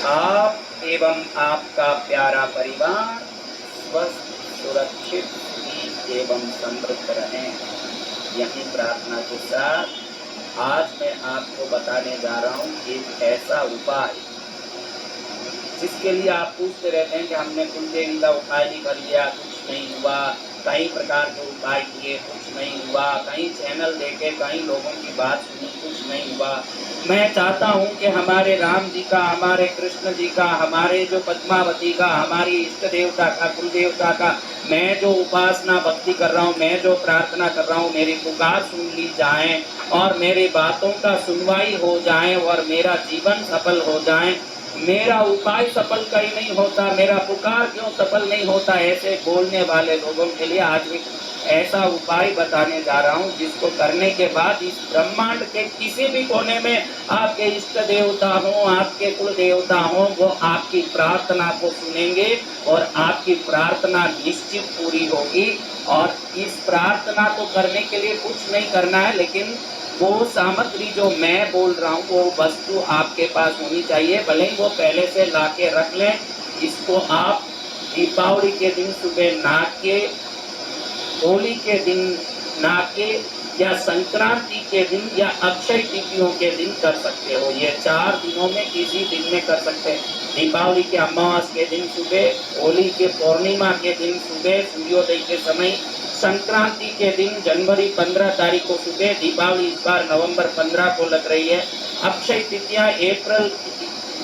आप एवं आपका प्यारा परिवार स्वस्थ, सुरक्षित, सुखी एवं समृद्ध रहें। यही प्रार्थना के साथ आज मैं आपको बताने जा रहा हूँ एक ऐसा उपाय जिसके लिए आप पूछते रहते हैं कि हमने कुलदेवी का उपाय भी कर लिया, कुछ नहीं हुआ, कई प्रकार के उपाय किए, कुछ नहीं हुआ, कई चैनल देखे, कई लोगों की बात सुनी, कुछ नहीं हुआ। मैं चाहता हूं कि हमारे राम जी का, हमारे कृष्ण जी का, हमारे जो पद्मावती का, हमारी इष्ट देवता का, कुल देवता का मैं जो उपासना भक्ति कर रहा हूँ, मैं जो प्रार्थना कर रहा हूँ, मेरी पुकार सुन ली जाए और मेरी बातों का सुनवाई हो जाए और मेरा जीवन सफल हो जाए। मेरा उपाय सफल कहीं नहीं होता, मेरा पुकार क्यों सफल नहीं होता, ऐसे बोलने वाले लोगों के लिए आज भी ऐसा उपाय बताने जा रहा हूँ जिसको करने के बाद इस ब्रह्मांड के किसी भी कोने में आपके इष्ट देवता हो, आपके कुल देवता हो, वो आपकी प्रार्थना को सुनेंगे और आपकी प्रार्थना निश्चित पूरी होगी। और इस प्रार्थना को करने के लिए कुछ नहीं करना है, लेकिन वो सामग्री जो मैं बोल रहा हूँ वो वस्तु आपके पास होनी चाहिए, भले ही वो पहले से ला के रख लें। इसको आप दीपावली के दिन सुबह नहा के, होली के दिन नहा के, या संक्रांति के दिन या अक्षय तिथियों के दिन कर सकते हो। ये 4 दिनों में किसी दिन में कर सकते हैं। दीपावली के अमावस के दिन सुबह, होली के पूर्णिमा के दिन सुबह सूर्योदय के समय, संक्रांति के दिन जनवरी 15 तारीख को सुबह, दीपावली इस बार नवंबर 15 को लग रही है। अक्षय तिथियां अप्रैल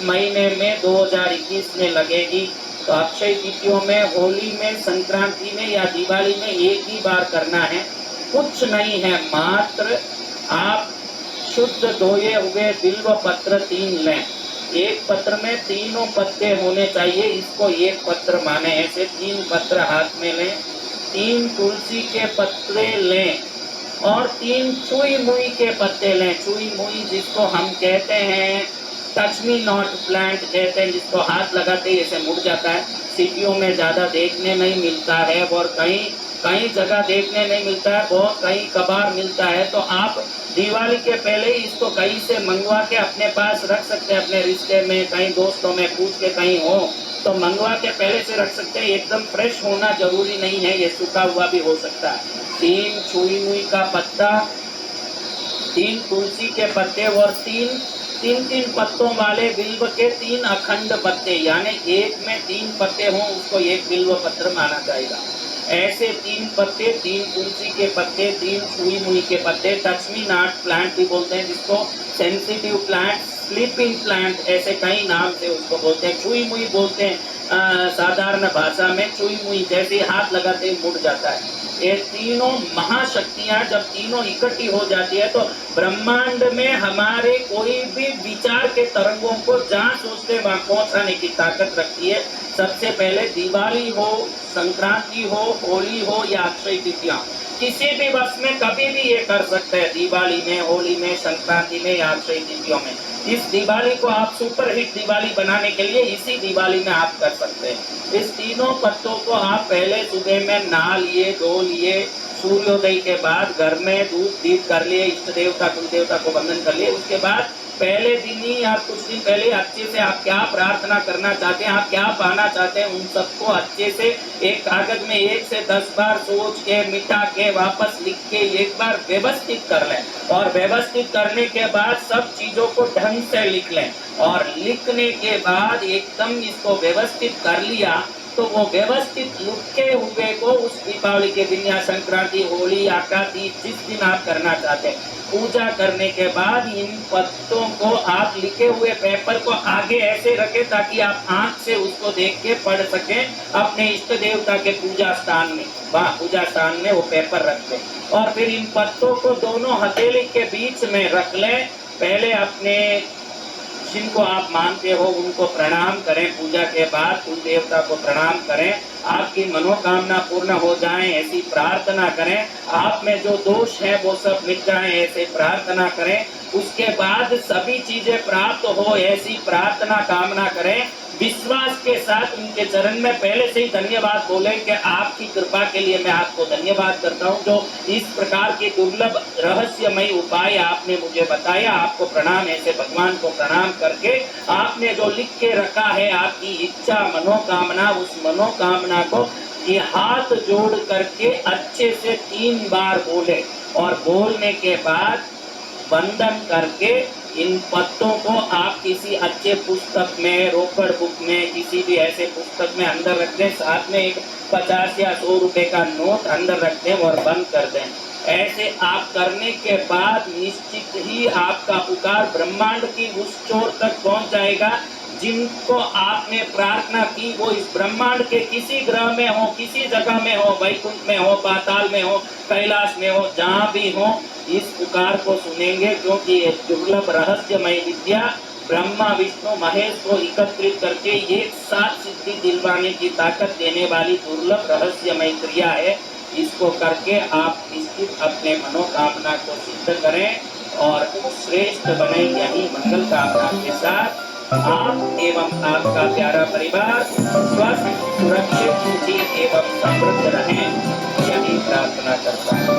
महीने में 2021 में लगेगी। तो अक्षय तिथियों में, होली में, संक्रांति में या दिवाली में एक ही बार करना है, कुछ नहीं है। मात्र आप शुद्ध धोए हुए बिल्व पत्र 3 लें। एक पत्र में तीनों पत्ते होने चाहिए, इसको एक पत्र माने। ऐसे 3 पत्र हाथ में लें, 3 तुलसी के पत्ते लें और 3 चुई मुई के पत्ते लें। चुई मुई जिसको हम कहते हैं टच मी नॉट प्लांट कहते हैं, जिसको हाथ लगाते ही ऐसे मुड़ जाता है। सिटियों में ज़्यादा देखने नहीं मिलता है और कहीं कहीं जगह देखने नहीं मिलता है, बहुत कहीं कबार मिलता है। तो आप दिवाली के पहले ही इसको कहीं से मंगवा के अपने पास रख सकते हैं, अपने रिश्ते में, कहीं दोस्तों में पूछ के कहीं हो तो मंगवा के पहले से रख सकते हैं। एकदम फ्रेश होना जरूरी नहीं है, ये सूखा हुआ भी हो सकता है। 3 छुई मुई का पत्ता, 3 तुलसी के पत्ते और 3 पत्तों वाले बिल्व के 3 अखंड पत्ते, यानी एक में 3 पत्ते हों उसको एक बिल्व पत्र माना जाएगा। ऐसे 3 पत्ते, 3 तुलसी के पत्ते, 3 छुई मुई के पत्ते, टच मी नॉट प्लांट भी बोलते हैं जिसको, सेंसिटिव प्लांट, स्लीपिंग प्लांट, ऐसे कई नाम से उसको बोलते हैं। छुई मुई बोलते हैं साधारण भाषा में। छुई मुई जैसे हाथ लगाते ही मुड़ जाता है। ये तीनों महाशक्तियां जब तीनों इकट्ठी हो जाती है तो ब्रह्मांड में हमारे कोई भी विचार के तरंगों को जहाँ सोचते वहां पहुंचाने की ताकत रखती है। सबसे पहले दिवाली हो, संक्रांति हो, होली हो या अक्षय तिथियां, किसी भी वर्ष में कभी भी ये कर सकते हैं। दिवाली में, होली में, संक्रांति में या अक्षय तिथियों में। इस दिवाली को आप सुपर हिट दिवाली बनाने के लिए इसी दिवाली में आप कर सकते हैं। इस तीनों पत्तों को आप पहले सुबह में नहा लिए, धो लिए, सूर्योदय के बाद घर में दूध दीप कर लिए, इष्ट देवता कुल देवता को वंदन कर लिए। उसके बाद पहले दिन ही या कुछ दिन पहले अच्छे से आप क्या प्रार्थना करना चाहते हैं, आप क्या पाना चाहते हैं, उन सबको अच्छे से एक कागज में 1 से 10 बार सोच के, मिटा के, वापस लिख के एक बार व्यवस्थित कर लें। और व्यवस्थित करने के बाद सब चीजों को ढंग से लिख लें। और लिखने के बाद एकदम इसको व्यवस्थित कर लिया तो वो व्यवस्थित लिखे हुए को उस दीपावली के दिन या संक्रांति, होली, आकाती, जिस दिन आप करना चाहते हैं, पूजा करने के बाद इन पत्तों को आप लिखे हुए पेपर को आगे ऐसे रखें ताकि आप आंख से उसको देख के पढ़ सकें अपने इष्ट देवता के पूजा स्थान में। वहाँ पूजा स्थान में वो पेपर रख दें और फिर इन पत्तों को दोनों हथेली के बीच में रख लें। पहले अपने जिनको आप मानते हो उनको प्रणाम करें, पूजा के बाद कुल देवता को प्रणाम करें, आपकी मनोकामना पूर्ण हो जाए ऐसी प्रार्थना करें, आप में जो दोष है वो सब मिट जाए ऐसे प्रार्थना करें। उसके बाद सभी चीजें प्राप्त हो ऐसी प्रार्थना कामना करें। विश्वास के साथ उनके चरण में पहले से ही धन्यवाद बोले कि आपकी कृपा के लिए मैं आपको धन्यवाद करता हूँ, जो इस प्रकार के दुर्लभ रहस्यमय उपाय आपने मुझे बताया। आपको प्रणाम। ऐसे भगवान को प्रणाम करके आपने जो लिख के रखा है आपकी इच्छा मनोकामना, उस मनोकामना को ये हाथ जोड़ करके अच्छे से 3 बार बोले और बोलने के बाद बंधन करके इन पत्तों को आप किसी अच्छे पुस्तक में, रोकड़ बुक में, किसी भी ऐसे पुस्तक में अंदर रख दें। साथ में एक 50 या 100 रुपए का नोट अंदर रख दें और बंद कर दें। ऐसे आप करने के बाद निश्चित ही आपका पुकार ब्रह्मांड की उस छोर तक पहुंच जाएगा। जिनको आपने प्रार्थना की वो इस ब्रह्मांड के किसी ग्रह में हो, किसी जगह में हो, वैकुंठ में हो, पाताल में हो, कैलाश में हो, जहाँ भी हो, इस पुकार को सुनेंगे। क्योंकि ये दुर्लभ रहस्यमय विद्या ब्रह्मा विष्णु महेश को एकत्रित करके एक साथ सिद्धि दिलवाने की ताकत देने वाली दुर्लभ रहस्यमय क्रिया है। इसको करके आप निश्चित अपने मनोकामना को सिद्ध करें और श्रेष्ठ बने। यही मंगल कामना के साथ आप एवं आपका प्यारा परिवार स्वस्थ, सुरक्षित, सुखी एवं समृद्ध रहें, यही प्रार्थना करता हूँ।